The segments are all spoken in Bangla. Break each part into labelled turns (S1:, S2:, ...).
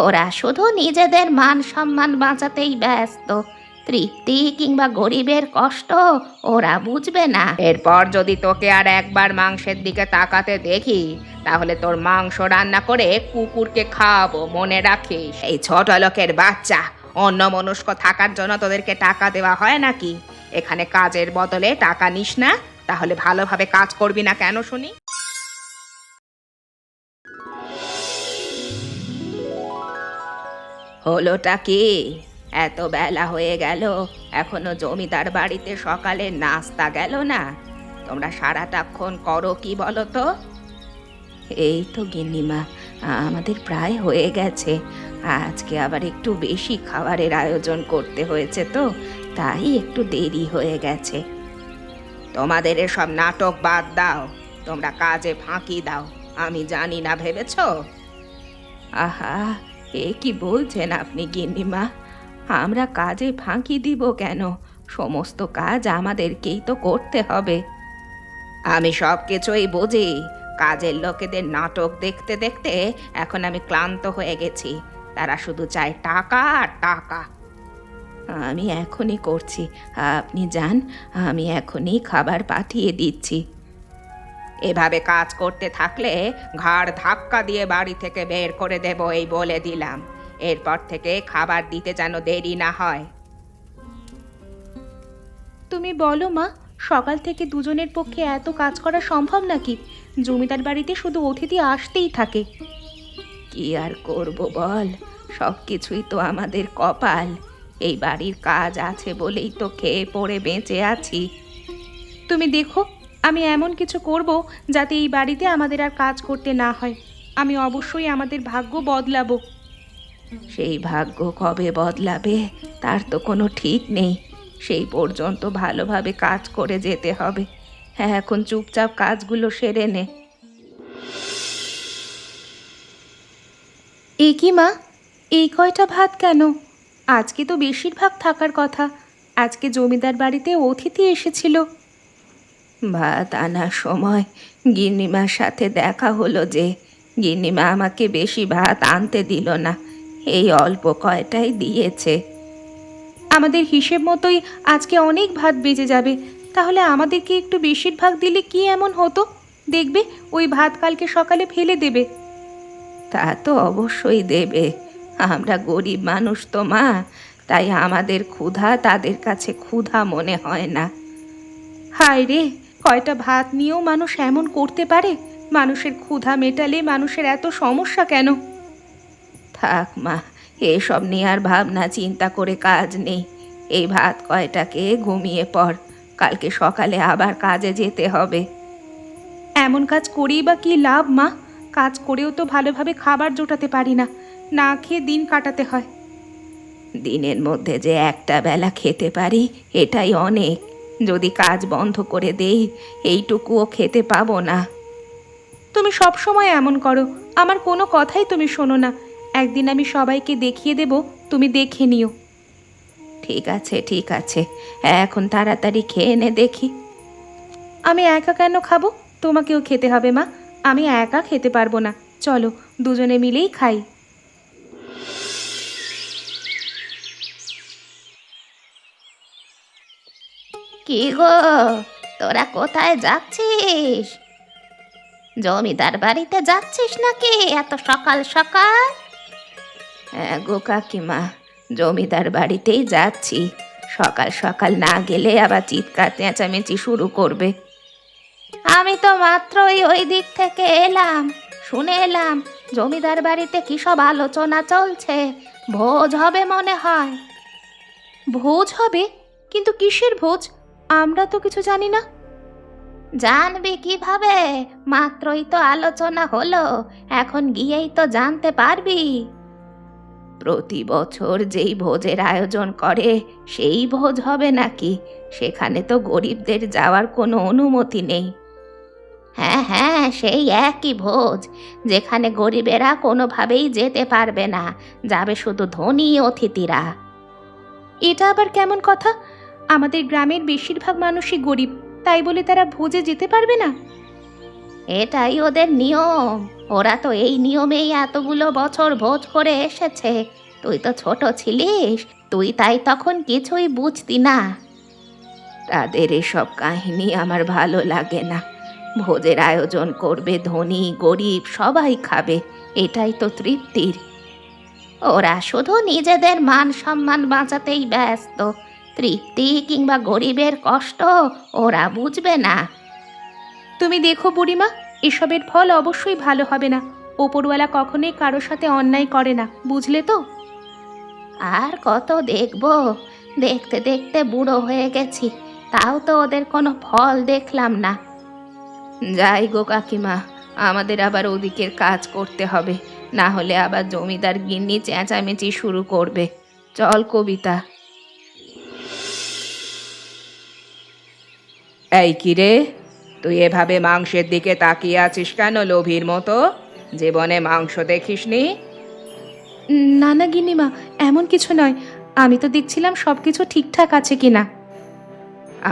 S1: ওরা শুধু নিজেদের মান সম্মান বাঁচাতেই ব্যস্ত। তৃপ্তি কিংবা গরিবের কষ্ট ওরা বুঝবে না। এরপর যদি তোকে আর একবার মাংসের দিকে তাকাতে দেখি, তাহলে তোর মাংস রান্না করে কুকুরকে খাওয়াবো, মনে রাখিস। এই ছোট লোকের বাচ্চা, অন্যমনস্ক থাকার জন্য তোদেরকে টাকা দেওয়া হয় নাকি? এখানে কাজের বদলে টাকা নিস না, তাহলে ভালোভাবে কাজ করবি না কেন শুনি? হলোটা কি? এত বেলা হয়ে গেল, এখনো জমিদার বাড়িতে সকালে নাস্তা গেল না? তোমরা সারাটাক্ষণ করো কি বলো তো? এই তো গিন্নিমা, আমাদের প্রায় হয়ে গেছে। আজকে আবার একটু বেশি খাবারের আয়োজন করতে হয়েছে, তো তাই একটু দেরি হয়ে গেছে। তোমাদের এসব নাটক বাদ দাও, তোমরা কাজে ফাঁকি দাও, আমি জানি না ভেবেছো? আহা, এ কি বলছেন আপনি গিন্নিমা? আমরা কাজে ফাঁকি দিব কেন? সমস্ত কাজ আমাদেরকেই তো করতে হবে। আমি সব কিছুই বুঝি, কাজের লোকেদের নাটক দেখতে দেখতে এখন আমি ক্লান্ত হয়ে গেছি। তারা শুধু চায় টাকা আর টাকা। আমি এখনই করছি, আপনি যান, আমি এখনই খাবার পাঠিয়ে দিচ্ছি। এভাবে কাজ করতে থাকলে ঘাড় ধাক্কা দিয়ে বাড়ি থেকে বের করে দেব, এই বলে দিলাম। এরপর থেকে খাবার দিতে যেন দেরি না হয়। তুমি বলো মা, সকাল থেকে দুজনের পক্ষে এত কাজ করা সম্ভব নাকি? জমিদার বাড়িতে শুধু অতিথি আসতেই থাকে। কি আর করব বল, সব কিছুই তো আমাদের কপাল। এই বাড়ির কাজ আছে বলেই তো খেয়ে পড়ে বেঁচে আছি। তুমি দেখো, আমি এমন কিছু করব যাতে এই বাড়িতে আমাদের আর কাজ করতে না হয়। আমি অবশ্যই আমাদের ভাগ্য বদলাবো। সেই ভাগ্য কবে বদলাবে তার তো কোনো ঠিক নেই। সেই পর্যন্ত ভালোভাবে কাজ করে যেতে হবে। হ্যাঁ, এখন চুপচাপ কাজগুলো সেরে নে। এ কি মা, এই কয়টা ভাত কেন? আজকে তো বেশিরভাগ থাকার কথা। আজকে জমিদার বাড়িতে অতিথি এসেছিল। ভাত আনার সময় গিন্নিমার সাথে দেখা হলো যে গিন্নিমা আমাকে বেশি ভাত আনতে দিল না, এই অল্প কয়টাই দিয়েছে। আমাদের হিসেব মতোই আজকে অনেক ভাত বেঁচে যাবে। তাহলে আমাদেরকে একটু বেশিরভাগ দিলে কি এমন হতো? দেখবে ওই ভাত কালকে সকালে ফেলে দেবে। তা তো অবশ্যই দেবে, আমরা গরিব মানুষ তো মা, তাই আমাদের ক্ষুধা তাদের কাছে ক্ষুধা মনে হয় না। হায় রে, কয়টা ভাত নিয়েও মানুষ এমন করতে পারে? মানুষের ক্ষুধা মেটালে মানুষের এত সমস্যা কেন? থাক মা, এসব নিয়ে আর ভাবনা চিন্তা করে কাজ নেই। এই ভাত কয়টাকে ঘুমিয়ে পড়, কালকে সকালে আবার কাজে যেতে হবে। এমন কাজ করেই বা কি লাভ মা? কাজ করেও তো ভালোভাবে খাবার জোটাতে পারি না, না খেয়ে দিন কাটাতে হয়। দিনের মধ্যে যে একটা বেলা খেতে পারি এটাই অনেক। যদি কাজ বন্ধ করে দেই, এইটুকুও খেতে পাবো না। তুমি সব সময় এমন করো, আমার কোনো কথাই তুমি শোনো না। একদিন আমি সবাইকে দেখিয়ে দেব, তুমি দেখে নিও। ঠিক আছে ঠিক আছে, এখন তাড়াতাড়ি খেয়ে নে দেখি। আমি একা কেন খাবো? তোমাকেও খেতে হবে মা। আমি একা খেতে পারবো না, চলো দুজনে মিলেই খাই। কি গো, তোরা কোথায় যাচ্ছিস? জমিদার বাড়িতে যাচ্ছিস নাকি এত সকাল সকাল? হ্যাঁ গো কাকিমা, জমিদার বাড়িতেই যাচ্ছি। সকাল সকাল না গেলে আবার চিৎকার চেঁচামেচি শুরু করবে। আমি তো মাত্রই ওই দিক থেকে এলাম, শুনে এলাম জমিদার বাড়িতে কি সব আলোচনা চলছে, ভোজ হবে মনে হয়। ভোজ হবে? কিন্তু কিসের ভোজ? আমরা তো কিছু জানি না। জানবি কিভাবে? মাত্রই তো আলোচনা হলো, এখন গিয়েই তো জানতে পারবি। প্রতি বছর যেই ভোজের আয়োজন করে সেই ভোজ হবে নাকি? সেখানে তো গরিবদের যাওয়ার কোনো অনুমতি নেই। হ্যাঁ হ্যাঁ, সেই একই ভোজ, যেখানে গরিবেরা কোনোভাবেই যেতে পারবে না, যাবে শুধু ধনী অতিথিরা। এটা আবার কেমন কথা? আমাদের গ্রামের বেশিরভাগ মানুষই গরিব, তাই বলে তারা ভোজে যেতে পারবে না? এটাই ওদের নিয়ম। ওরা তো এই নিয়মেই এতগুলো বছর ভোজ করে এসেছে। তুই তো ছোট ছিলিস, তুই তাই তখন কিছুই বুঝতি না। তাদের এসব কাহিনী আমার ভালো লাগে না। ভোজের আয়োজন করবে, ধনী গরিব সবাই খাবে, এটাই তো তৃপ্তির। ওরা শুধু নিজেদের মান সম্মান বাঁচাতেই ব্যস্ত। তৃপ্তি কিংবা গরিবের কষ্ট ওরা বুঝবে না। তুমি দেখো বুড়িমা, এসবের ফল অবশ্যই ভালো হবে না। ওপরওয়ালা কখনোই কারোর সাথে অন্যায় করে না, বুঝলে তো? আর কত দেখবো, দেখতে দেখতে বুড়ো হয়ে গেছি, তাও তো ওদের কোনো ফল দেখলাম না। যাই গো কাকিমা, আমাদের আবার ওদিকের কাজ করতে হবে, না হলে আবার জমিদার গিন্নি চেঁচামেচি শুরু করবে। চল কবিতা। এই কিরে, তুই এভাবে মাংসের দিকে তাকিয়ে আছিস কেন লোভীর মতো? জীবনে মাংস দেখিসনি? না না গিন্নিমা, এমন কিছু নয়। আমি তো দেখছিলাম সব কিছু ঠিকঠাক আছে কিনা।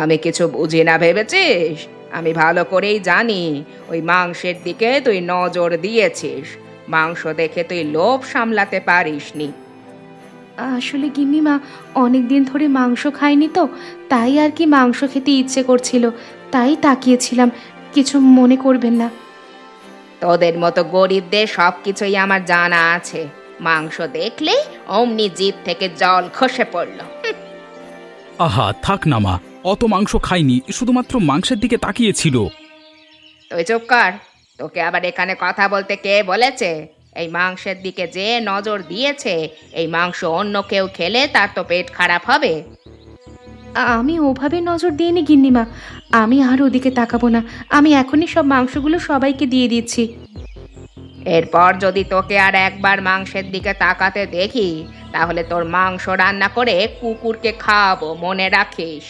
S1: আমি কিছু বুঝি না ভেবেছিস? আমি ভালো করেই জানি ওই মাংসের দিকে তুই নজর দিয়েছিস। মাংস দেখে তুই লোভ সামলাতে পারিসনি। আসলে গিন্নিমা, অনেক দিন ধরে মাংস খাইনি তো, তাই আর কি মাংস খেতে ইচ্ছে করছিল, তাই তাকিয়েছিলাম। কিছু মনে করবেন না। তোদের মতো গরিবদের সব কিছুই আমার জানা আছে। মাংস দেখলেই অমনি জিভ থেকে জল খসে পড়ল।
S2: আহা থাক না মা, অত মাংস খাইনি, শুধুমাত্র মাংসের দিকে তাকিয়েছিল।
S1: তুই চুপ কর। তোকে আবার এখানে কথা বলতে কে বলেছে? এই মাংসের দিকে যে নজর দিয়েছে, এই মাংস অন্য কেউ খেলে তার তো পেট খারাপ হবে। আমি ওভাবে নজর দিইনি গিন্নিমা। আমি আর ওদিকে তাকাবো না। আমি এখনই সব মাংসগুলো সবাইকে দিয়ে দিচ্ছি। এরপর যদি তোকে আর একবার মাংসের দিকে তাকাতে দেখি, তাহলে তোর মাংস রান্না করে কুকুরকে খাওয়াবো, মনে রাখিস।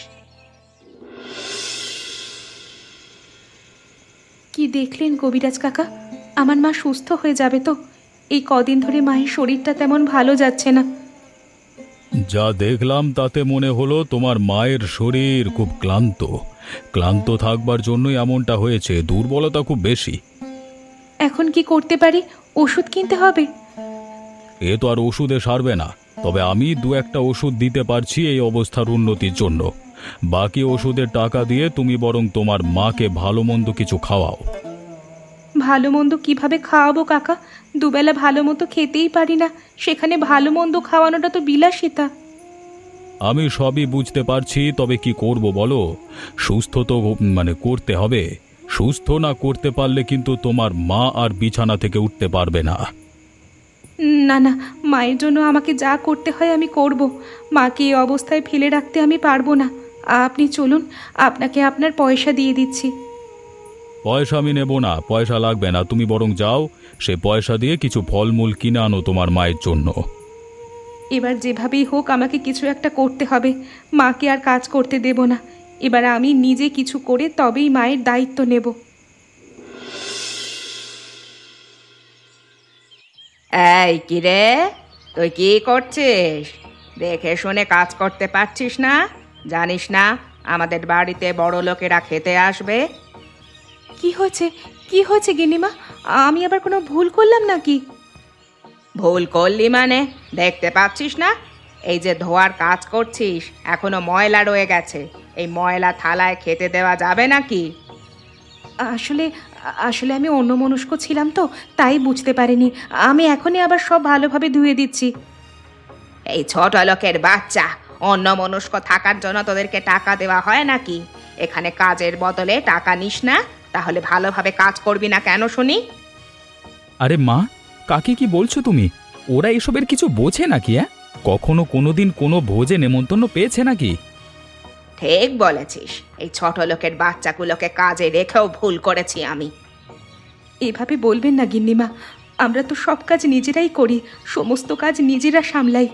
S1: কি দেখলেন কবিরাজ কাকা? আমার মা সুস্থ হয়ে যাবে তো? এই কদিন ধরে মায়ের শরীরটা তেমন ভালো যাচ্ছে না।
S2: যা দেখলাম তাতে মনে হলো তোমার মায়ের শরীর খুব ক্লান্ত। ক্লান্ত থাকবার জন্যই এমনটা হয়েছে, দুর্বলতা খুব বেশি।
S1: এখন কি করতে পারি? ওষুধ কিনতে হবে।
S2: এ তো আর ওষুধে সারবে না, তবে আমি দু একটা ওষুধ দিতে পারছি এই অবস্থার উন্নতির জন্য। বাকি ওষুধের টাকা দিয়ে তুমি বরং তোমার মাকে ভালো মন্দ কিছু খাওয়াও।
S1: ভালো মন্দ কিভাবে খাওয়াবো কাকা? দুবেলা ভালো মতো খেতেই পারি না, সেখানে ভালো মন্দ খাওয়ানোটা তো বিলাসিতা।
S2: আমি সবই বুঝতে পারছি, তবে কি করব বলো? সুস্থ তো করতে হবে। সুস্থ না করতে পারলে কিন্তু তোমার মা আর বিছানা থেকে উঠতে পারবে না।
S1: না না, মায়ের জন্য আমাকে যা করতে হয় আমি করব। মাকে এই অবস্থায় ফেলে রাখতে আমি পারবো না। আপনি চলুন, আপনাকে আপনার পয়সা দিয়ে দিচ্ছি।
S2: পয়সা আমি নেব না, পয়সা লাগবে না, তুমি বরং যাও, সে পয়সা দিয়ে কিছু ফলমূল কিনে আনো তোমার মায়ের জন্য।
S1: এবার যেভাবেই হোক আমাকে কিছু একটা করতে হবে। মাকে আর কাজ করতে দেব না। এবার আমি নিজে কিছু করে তবেই মায়ের দায়িত্ব নেব। এই কিরে, তুই কি করছিস? দেখে শুনে কাজ করতে পারছিস না? জানিস না আমাদের বাড়িতে বড় লোকেরা খেতে আসবে? কি হয়েছে, কি হয়েছে গিন্নিমা? আমি আবার কোনো ভুল করলাম নাকি? ভুল করলি মানে? দেখতে পাচ্ছিস না এই যে ধোয়ার কাজ করছিস, এখনো ময়লা রয়ে গেছে। এই ময়লা থালায় খেতে দেওয়া যাবে নাকি? আসলে আসলে আমি অন্যমনস্ক ছিলাম তো, তাই বুঝতে পারিনি। আমি এখনই আবার সব ভালোভাবে ধুয়ে দিচ্ছি। এই ছোট লোকের বাচ্চা, অন্যমনস্ক থাকার জন্য তোদেরকে টাকা দেওয়া হয় নাকি? এখানে কাজের বদলে টাকা নিস না, তাহলে ভালোভাবে কাজ করবি না কেন শুনি?
S2: আরে মা, কাকে কি বলছো তুমি? ওরা এসবের কিছু বোঝে নাকি? কখনো কোনোদিন কোনো ভোজে নেমন্তন্ন পেয়েছে নাকি?
S1: ঠিক বলেছিস, এই ছোট লোকের বাচ্চাগুলোকে কাজে রেখেও ভুল করেছি আমি। এভাবে বলবেন না গিন্নিমা, আমরা তো সব কাজ নিজেরাই করি, সমস্ত কাজ নিজেরা সামলাই।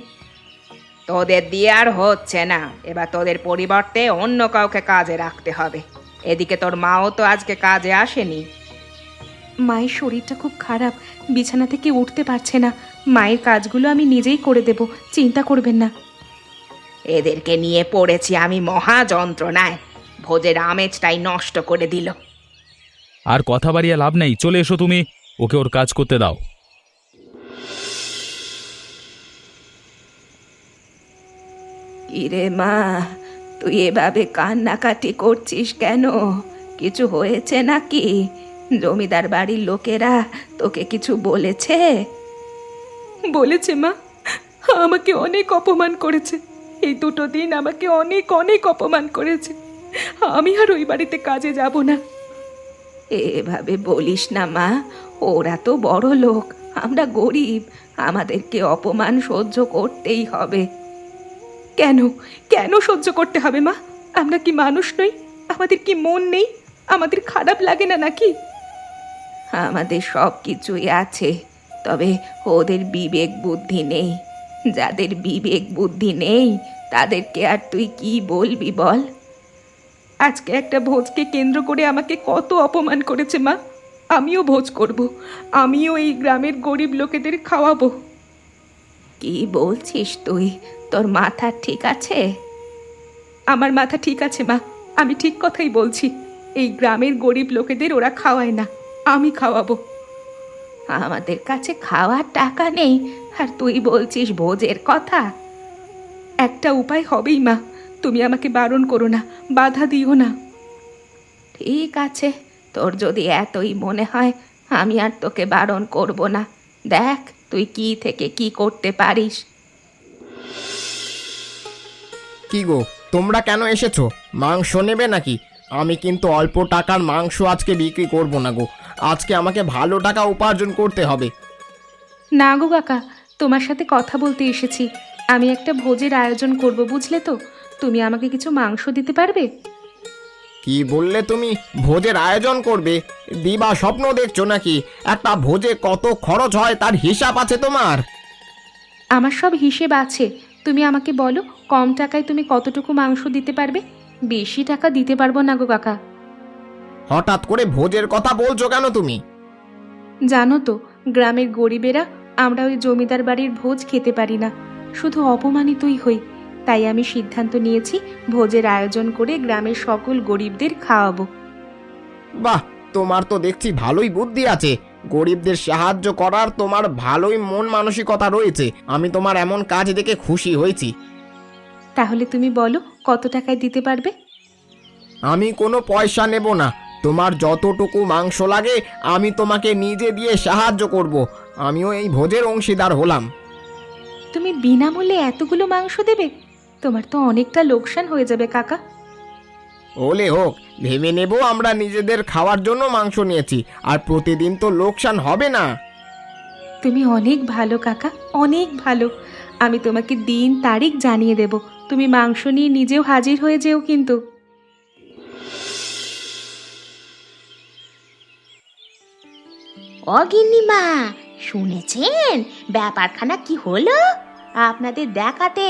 S1: তোদের দিয়ে আর হচ্ছে না, এবার তোদের পরিবর্তে অন্য কাউকে কাজে রাখতে হবে। এদিকে তোর মাও তো আজকে কাজে আসেনি। মায়ের শরীরটা খুব খারাপ, বিছানা থেকে উঠতে পারছে না। মায়ের কাজগুলো আমি নিজেই করে দেব, চিন্তা করবেন না। এদেরকে নিয়ে পড়েছি আমি মহা যন্ত্রণায়। ভোজের আমেজটাই নষ্ট করে দিল।
S2: আর কথা বাড়িয়ে লাভ নেই, চলে এসো তুমি। ওকে ওর কাজ করতে দাও।
S1: কিরে মা, তুই এভাবে কান্নাকাটি করছিস কেন? কিছু হয়েছে নাকি? জমিদার বাড়ির লোকেরা তোকে কিছু বলেছে? বলেছে মা, আমাকে অনেক অপমান করেছে। এই 2 দিন আমাকে অনেক অনেক অপমান করেছে। আমি আর ওই বাড়িতে কাজে যাব না। এভাবে বলিস না মা, ওরা তো বড় লোক, আমরা গরিব, আমাদেরকে অপমান সহ্য করতেই হবে। কেন কেন সহ্য করতে হবে মা? আমরা কি মানুষ নই? আমাদের কি মন নেই? আমাদের খারাপ লাগে না নাকি? আমাদের সব কিছুই আছে, তবে ওদের বিবেক বুদ্ধি নেই। যাদের বিবেক বুদ্ধি নেই তাদেরকে আর তুই কি বলবি বল? আজকে একটা ভোজকে কেন্দ্র করে আমাকে কত অপমান করেছে মা। আমিও ভোজ করব, আমিও এই গ্রামের গরিব লোকেদের খাওয়াবো। কি বলছিস তুই? তোর মাথা ঠিক আছে? আমার মাথা ঠিক আছে মা, আমি ঠিক কথাই বলছি। এই গ্রামের গরিব লোকেদের ওরা খাওয়ায় না, আমি খাওয়াবো। আমাদের কাছে খাওয়ার টাকা নেই আর তুই বলছিস ভোজের কথা? একটা উপায় হবেই মা, তুমি আমাকে বারণ করো না, বাধা দিও না। ঠিক আছে, তোর যদি এতই মনে হয় আমি আর তোকে বারণ করব না। দেখ তুই কি থেকে কি করতে পারিস।
S3: কি গো, তোমরা কেন এসেছো? মাংস নেবে নাকি? আমি কিন্তু অল্প টাকার মাংস আজকে বিক্রি করব না গো। আজকে আমাকে ভালো টাকা উপার্জন করতে হবে।
S1: না গো কাকা, তোমার সাথে কথা বলতে এসেছি। আমি একটা ভোজের আয়োজন করব, বুঝলে তো? তুমি আমাকে কিছু মাংস দিতে পারবে?
S3: কি বললে তুমি? ভোজের আয়োজন করবে? দিবা স্বপ্ন দেখছো নাকি? একটা ভোজে কত খরচ হয় তার হিসাব আছে তোমার?
S1: আমার সব হিসেব আছে। তুমি আমাকে বলো, কম টাকায় তুমি কতটুকু মাংস দিতে পারবে? বেশি টাকা দিতে পারবো না গো কাকা।
S3: হঠাৎ করে ভোজের কথা বলছো কেন তুমি?
S1: জানো তো, গ্রামের গরিবেরা আমরা ওই জমিদার বাড়ির ভোজ খেতে পারি না, শুধু অপমানিতই হই। তাই আমি সিদ্ধান্ত নিয়েছি ভোজের আয়োজন করে গ্রামের সকল গরিবদের খাওয়াবো।
S3: বাহ, তোমার তো দেখছি ভালোই বুদ্ধি আছে। গরিবদের সাহায্য করার তোমার ভালোই মন মানসিকতা রয়েছে। আমি তোমার এমন কাজ দেখে খুশি হয়েছি।
S1: তাহলে তুমি বলো, কত টাকায় দিতে পারবে?
S3: আমি কোনো পয়সা নেব না। তোমার যতটুকু মাংস লাগে আমি তোমাকে নিজে দিয়ে সাহায্য করব। আমিও এই ভোজের অংশীদার হলাম।
S1: তুমি বিনামূল্যে এতগুলো মাংস দেবে? তোমার তো অনেকটা লোকসান হয়ে যাবে কাকা।
S3: হলে হোক, ভেবে নেব আমরা নিজেদের খাওয়ার জন্য মাংস নিয়েছি, আর প্রতিদিন তো লোকসান হবে না।
S1: তুমি অনেক ভালো কাকা, অনেক ভালো। আমি তোমাকে দিন তারিখ জানিয়ে দেব, তুমি মাংস নিয়ে নিজেও হাজির হয়ে যেও কিন্তু।
S4: অগিন্নিমা, শুনেছেন ব্যাপারখানা কি হলো? আপনাদের দেখাতে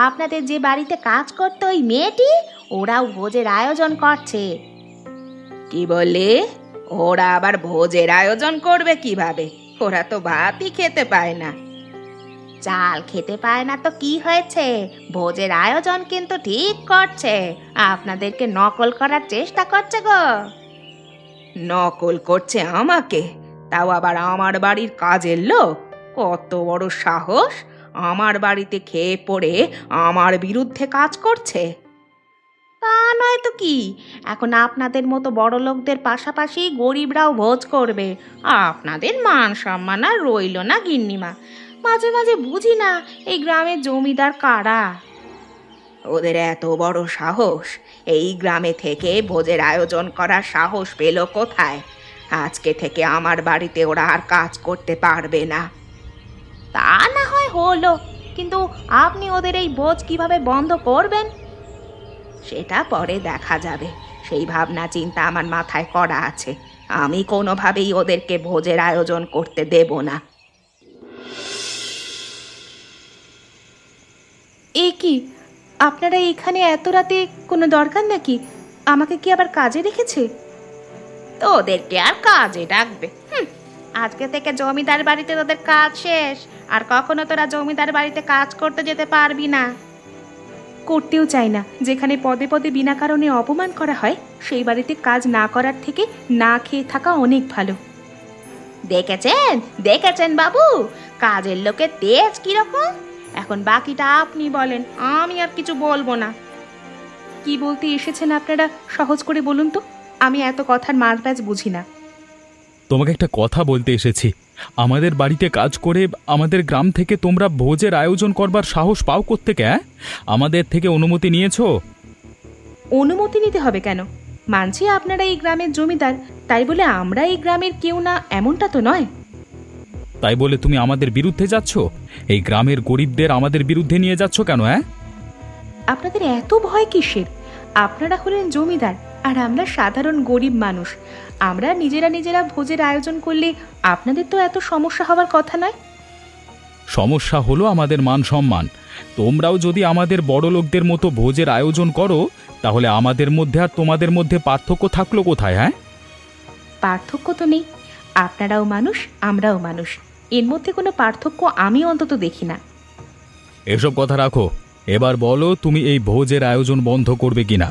S4: আপনাদের যে বাড়িতে কাজ করতো ওই মেয়েটি, ওরাও ভোজের আয়োজন করছে।
S1: কি বলে? ওরা আবার ভোজের আয়োজন করবে কিভাবে? ওরা তো ভাতই খেতে পায় না।
S4: চাল খেতে পায় না তো কি হয়েছে, ভোজের আয়োজন কিন্তু ঠিক করছে। আপনাদেরকে নকল করার চেষ্টা করছে গো।
S1: নকল করছে আমাকে? তাও আবার আমার বাড়ির কাজের লোক? কত বড় সাহস! আমার বাড়িতে খেয়ে পড়ে আমার বিরুদ্ধে কাজ করছে।
S4: তা নয় তো কি, এখন আপনাদের মতো বড় লোকদের পাশাপাশি গরিবরাও ভোজ করবে। আপনাদের মান সম্মান আর রইল না গিন্নিমা। মাঝে মাঝে বুঝি না এই গ্রামের জমিদার কারা।
S1: ওদের এত বড় সাহস! এই গ্রামে থেকে ভোজের আয়োজন করার সাহস পেল কোথায়? আজকে থেকে আমার বাড়িতে ওরা আর কাজ করতে পারবে না।
S4: তা না হয় হলো, কিন্তু আপনি ওদের এই ভোজ কিভাবে বন্ধ করবেন?
S1: সেটা পরে দেখা যাবে। সেই ভাবনা চিন্তা আমার মাথায় করা আছে। আমি কোনোভাবেই ওদেরকে ভোজের আয়োজন করতে দেব না। এ কি, আপনারা এখানে এত রাতে? কোনো দরকার নাকি? আমাকে কি আবার কাজে রেখেছে?
S4: তোদেরকে আর কাজে ডাকবে? আজকে থেকে জমিদার বাড়িতে তোদের কাজ শেষ। আর কখনো তোরা জমিদার বাড়িতে কাজ করতে যেতে পারবি না।
S1: করতেও চাই না। যেখানে পদে পদে বিনা কারণে অপমান করা হয়, সেই বাড়িতে কাজ না করার থেকে না খেয়ে থাকা অনেক ভালো।
S4: দেখেছেন দেখেছেন বাবু, কাজের লোকের তেজ কিরকম। এখন বাকিটা আপনি বলেন, আমি আর কিছু বলবো না।
S1: কি বলতে এসেছেন আপনারা সহজ করে বলুন তো, আমি এত কথার মারপ্যাচ বুঝি না।
S2: তোমাকে একটা কথা বলতে এসেছি। আমাদের বাড়িতে কাজ করে আমাদের গ্রাম থেকে তোমরা ভোজের আয়োজন করবার সাহস পাও কোত্থেকে? আমাদের থেকে অনুমতি নিয়েছো?
S1: অনুমতি নিতে হবে কেন? মানছি আপনারা এই গ্রামের জমিদার, তাই বলে আমরা এই গ্রামের কেউ না এমনটা তো নয়।
S2: তাই বলে তুমি আমাদের বিরুদ্ধে যাচ্ছ? এই গ্রামের গরিবদের আমাদের বিরুদ্ধে নিয়ে যাচ্ছ কেন?
S1: আপনাদের এত ভয় কিসের? আপনারা হলেন জমিদার আর আমরা সাধারণ গরিব মানুষ। আমরা নিজেরা ভোজের আয়োজন করলে আপনাদের তো এত সমস্যা হওয়ার কথা নয়।
S2: সমস্যা হলো আমাদের মান সম্মান। তোমরাও যদি আমাদের বড় লোকদের মতো ভোজের আয়োজন করো, তাহলে আমাদের মধ্যে আর তোমাদের মধ্যে পার্থক্য থাকলো কোথায়?
S1: পার্থক্য তো নেই, আপনারাও মানুষ আমরাও মানুষ, এর মধ্যে কোনো পার্থক্য আমি অন্তত দেখি না।
S2: এসব কথা রাখো, এবার বলো তুমি এই ভোজের আয়োজন বন্ধ করবে কিনা।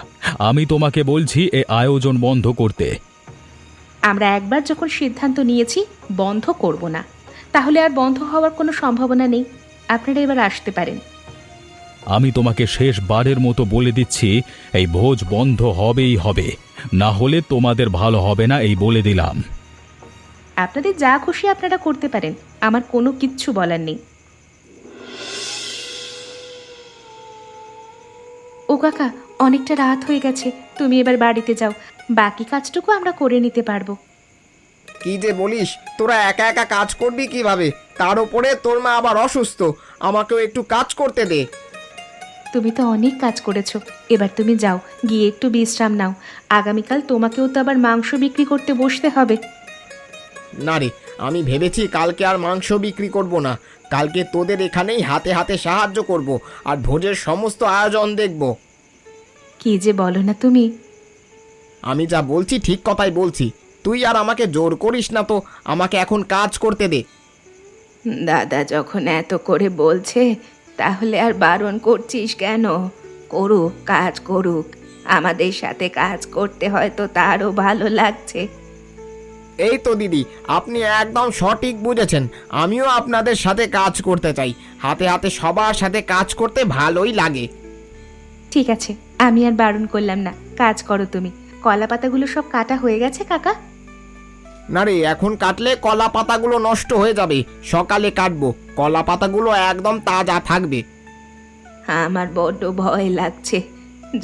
S2: আমি তোমাকে বলছি এই আয়োজন বন্ধ করতে।
S1: আমরা একবার যখন সিদ্ধান্ত নিয়েছি বন্ধ করব না, তাহলে আর বন্ধ হওয়ার কোনো সম্ভাবনা নেই। আপনারা এবার আসতে পারেন।
S2: আমি তোমাকে শেষবারের মতো বলে দিচ্ছি, এই ভোজ বন্ধ হবেই হবে, না হলে তোমাদের ভালো হবে না, এই বলে দিলাম।
S1: আপনাদের যা খুশি আপনারা করতে পারেন, আমার কোনো কিচ্ছু বলার নেই। ও কাকা, অনেকটা রাত হয়ে গেছে, তুমি এবার বাড়িতে যাও, বাকি কাজটুকু আমরা করে নিতে পারবো।
S3: কি যে বলিস, তোরা একা একা কাজ করবি কিভাবে? তার উপরে তোর মা আবার অসুস্থ, আমাকেও একটু কাজ করতে দে।
S1: তুমি তো অনেক কাজ করেছো, এবার তুমি যাও, গিয়ে একটু বিশ্রাম নাও। আগামীকাল তোমাকেও তো আবার মাংস বিক্রি করতে বসতে হবে।
S3: না রে, আমি ভেবেছি কালকে আর মাংস বিক্রি করব না, কালকে তোদের এখানেই হাতে হাতে সাহায্য করব আর ভোজের সমস্ত আয়োজন দেখব।
S1: কি যে বলো না তুমি।
S3: আমি যা বলছি ঠিক কথাই বলছি, তুই আর আমাকে জোর করিস না তো, আমাকে এখন কাজ করতে দে।
S1: দাদা যখন এত করে বলছে, তাহলে আর বারণ করছিস কেন? করুক, কাজ করুক, আমাদের সাথে কাজ করতে হয়তো তারও ভালো লাগছে।
S3: এই তো দিদি, আপনি একদম সঠিক বুঝেছেন, আমিও আপনাদের সাথে কাজ করতে চাই, হাতে হাতে সবার সাথে কাজ করতে ভালোই লাগে।
S1: ঠিক আছে, আমি আর বারণ করলাম না, কাজ করো তুমি। কলা পাতাগুলো সব কাটা হয়ে গেছে কাকা?
S3: না রে, এখন কাটলে কলা পাতাগুলো নষ্ট হয়ে যাবে, সকালে কাটবো, কলা পাতাগুলো একদম তাজা থাকবে।
S1: আমার বড্ড ভয় লাগছে,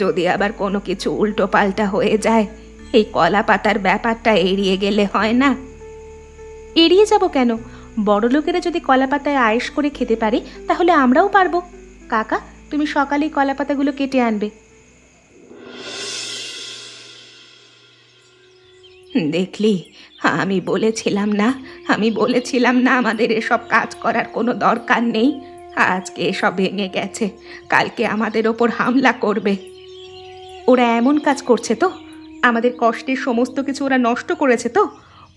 S1: যদি আবার কোনো কিছু উল্টো পাল্টা হয়ে যায়। এই কলা পাতার ব্যাপারটা এড়িয়ে গেলে হয় না? এড়িয়ে যাব কেন? বড় লোকেরা যদি কলা পাতায় আয়েশ করে খেতে পারে, তাহলে আমরাও পারবো। কাকা, তুমি সকালেই কলা পাতাগুলো কেটে আনবে। দেখলি, আমি বলেছিলাম না আমাদের এসব কাজ করার কোনো দরকার নেই। আজকে এসব ভেঙে গেছে, কালকে আমাদের ওপর হামলা করবে। ওরা এমন কাজ করছে তো, আমাদের কষ্টের সমস্ত কিছু ওরা নষ্ট করেছে তো,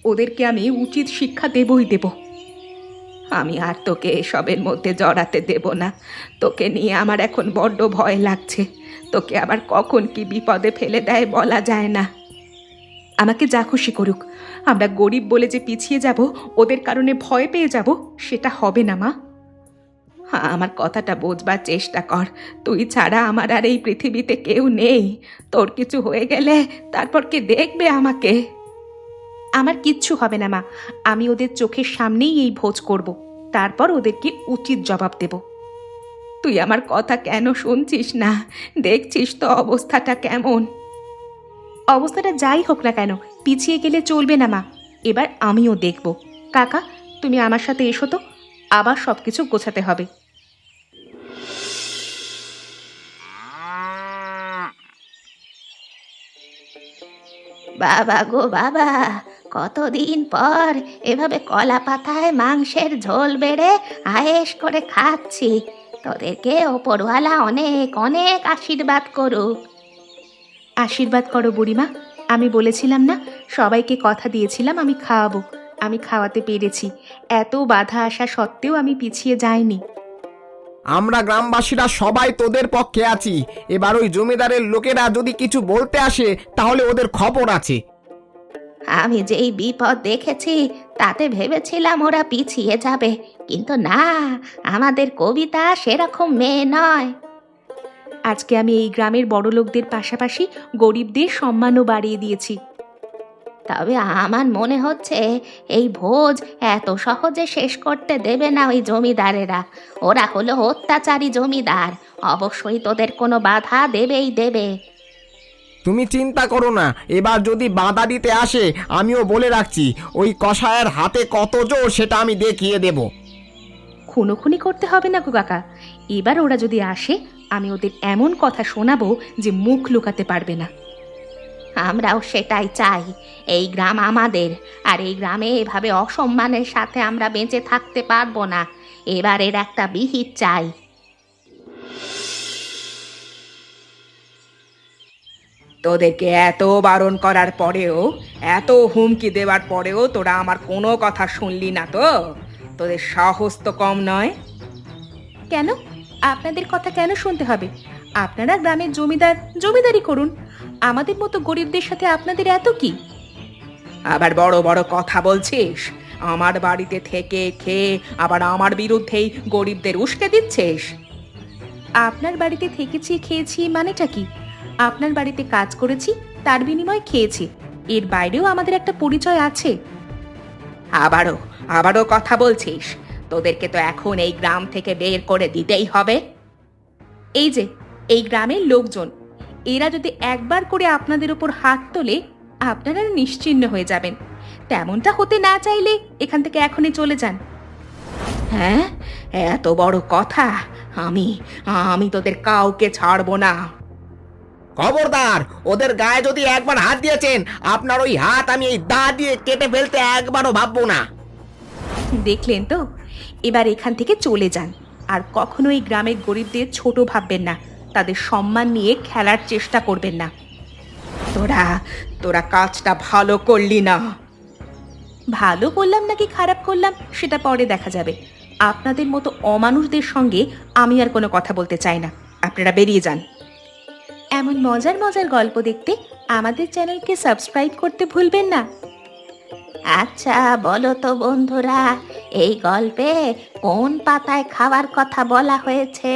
S1: ওদেরকে আমি উচিত শিক্ষা দেবই দেব। আমি আর তোকে এসবের মধ্যে জড়াতে দেব না। তোকে নিয়ে আমার এখন বড্ড ভয় লাগছে, তোকে আবার কখন কি বিপদে ফেলে দেয় বলা যায় না। আমাকে যা খুশি করুক, আমরা গরিব বলে যে পিছিয়ে যাব, ওদের কারণে ভয় পেয়ে যাব, সেটা হবে না মা। আমার কথাটা বোঝবার চেষ্টা কর, তুই ছাড়া আমার আর এই পৃথিবীতে কেউ নেই। তোর কিছু হয়ে গেলে তারপর কে দেখবে আমাকে? আমার কিচ্ছু হবে না মা, আমি ওদের চোখের সামনেই এই ভোজ করব, তারপর ওদেরকে উচিত জবাব দেব। তুই আমার কথা কেন শুনছিস না? দেখছিস তো অবস্থাটা কেমন। অবস্থাটা যাই হোক না কেন, পিছিয়ে গেলে চলবে না মা, এবার আমিও দেখব। কাকা, তুমি আমার সাথে এসো তো, আবার সব কিছু গোছাতে হবে।
S4: বাবা গো বাবা, কতদিন পর এভাবে কলা পাতায় মাংসের ঝোল বেড়ে আয়েশ করে খাচ্ছি। তোদেরকে ওপরওয়ালা অনেক অনেক আশীর্বাদ করুক।
S1: আশীর্বাদ করো বুড়িমা, আমি বলেছিলাম না, সবাইকে কথা দিয়েছিলাম আমি খাওয়াবো, আমি খাওয়াতে পেরেছি। এত বাধা আসা সত্ত্বেও আমি পিছিয়ে যাইনি।
S3: আমরা গ্রামবাসীরা সবাই তোদের পক্ষে আছি, এবার ওই জমিদারের লোকেরা যদি কিছু বলতে আসে, তাহলে ওদের খবর আছে।
S4: আমি যেই বিপদ দেখেছি তাতে ভেবেছিলাম ওরা পিছিয়ে যাবে, কিন্তু না, আমাদের কবিতা সেরকম মেয়ে নয়।
S1: আজকে আমি এই গ্রামের বড়লোকদের পাশাপাশি গরিবদের সম্মানও বাড়িয়ে দিয়েছি।
S4: তবে আমার মনে হচ্ছে এই ভোজ এত সহজে শেষ করতে দেবে না ওই জমিদারেরা। ওরা হলো অত্যাচারী জমিদার, অবশ্যই তোদের কোনো বাধা দেবেই দেবে।
S3: তুমি চিন্তা করো না, এবার যদি বাধা দিতে আসে আমিও বলে রাখছি, ওই কসাইয়ের হাতে কত জোর সেটা আমি দেখিয়ে দেব।
S1: খুনোখুনি করতে হবে না গো কাকা। এবার ওরা যদি আসে আমি ওদের এমন কথা শোনাবো যে মুখ লুকাতে পারবে না।
S4: আমরাও সেটাই চাই। এই গ্রাম আমাদের, আর এই গ্রামে এভাবে অসম্মানের সাথে আমরা বেঁচে থাকতে পারবো না। এবারের একটা বিহিত চাই।
S5: তোদেরকে এত বারণ করার পরেও, এত হুমকি দেওয়ার পরেও তোরা আমার কোনো কথা শুনলি না তো? তোদের সাহস তো কম নয়।
S1: কেন? আপনাদের কথা কেন শুনতে হবে? আপনারা গ্রামের জমিদার, জমিদারি করুন। আমাদের মতো গরিবদের সাথে আপনাদের এত কি?
S5: আবার বড় বড় কথা বলছিস? আমার বাড়িতে থেকে খেয়ে আবার আমার বিরুদ্ধেই গরিবদের উস্কে দিচ্ছিস।
S1: আপনার বাড়িতে থেকেছি, খেয়েছি মানেটা কি? আপনার বাড়িতে কাজ করেছি, তার বিনিময়ে খেয়েছি। এর বাইরেও আমাদের একটা পরিচয় আছে।
S5: আবারও কথা বলছিস? তোদেরকে তো এখন এই গ্রাম থেকে বের করে দিতেই হবে।
S1: এই যে এই গ্রামের লোকজন, এরা যদি একবার করে আপনাদের উপর হাত তোলে আপনারা নিশ্চিহ্ন হয়ে যাবেন। তেমনটা হতে না চাইলে এখান থেকে এখনই চলে যান।
S5: হ্যাঁ, এত বড় কথা? আমি আমি তোদের কাউকে ছাড়বো না।
S3: খবরদার, ওদের গায়ে যদি একবার হাত দিয়েছেন আপনার ওই হাত আমি এই দা দিয়ে কেটে ফেলতে একবারও ভাববো না।
S1: দেখলেন তো, এবার এখান থেকে চলে যান। আর কখনো এই গ্রামের গরিবদের ছোট ভাববেন না, তাদের সম্মান নিয়ে খেলার চেষ্টা করবেন না।
S5: তোরা কাজটা ভালো করলি না।
S1: ভালো করলাম নাকি খারাপ করলাম সেটা পরে দেখা যাবে। আপনাদের মতো অমানুষদের সঙ্গে আমি আর কোনো কথা বলতে চাই না। আপনারা বেরিয়ে যান। এমন মজার মজার গল্প দেখতে আমাদের চ্যানেলকে সাবস্ক্রাইব করতে ভুলবেন না।
S4: আচ্ছা বলো তো বন্ধুরা, এই গল্পে কোন পাতায় খাওয়ার কথা বলা হয়েছে?